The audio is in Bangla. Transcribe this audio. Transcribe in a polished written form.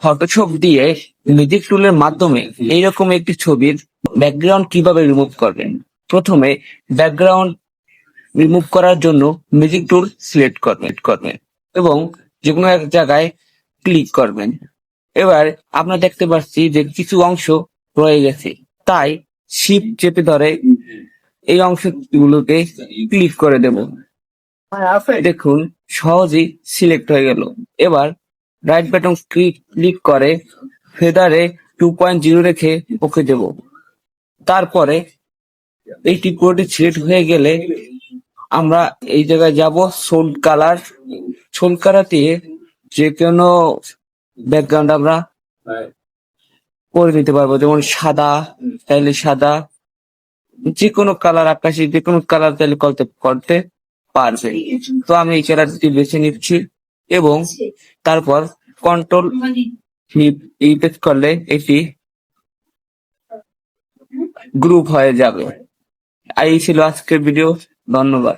ফটোশপ দিয়ে ম্যাজিক টুলের মাধ্যমে এইরকম একটি ছবির ব্যাকগ্রাউন্ড কিভাবে রিমুভ করবেন। প্রথমে ব্যাকগ্রাউন্ড রিমুভ করার জন্য ম্যাজিক টুল সিলেক্ট করবেন এবং যে কোনো এক জায়গায় ক্লিক করবেন। এবার আমরা দেখতে পাচ্ছি যে কিছু অংশ রয়ে গেছে, তাই শিফট চেপে ধরে এই অংশগুলোকে ক্লিক করে দেব। দেখুন সহজেই সিলেক্ট হয়ে গেল। এবার রাইট বাটন ক্লিক করে ফেদারে 2.0 রেখে ওকে দেব। তারপরে এইটি পুরোটি সিলেক্ট হয়ে গেলে আমরা এই জায়গায় যাব সোল্ড কালার দিয়ে যে কোনো ব্যাকগ্রাউন্ড আমরা করে দিতে পারবো, যেমন সাদা চাইলে সাদা, যে কোনো কালার, আকাশি যে কোনো কালার চাইলে করতে পারবে। তো আমি এই কালারটি বেছে নিচ্ছি এবং তারপর কন্ট্রোল প্রেস করলে এটি গ্রুপ হয়ে যাবে। এই ছিল আজকের ভিডিও। ধন্যবাদ।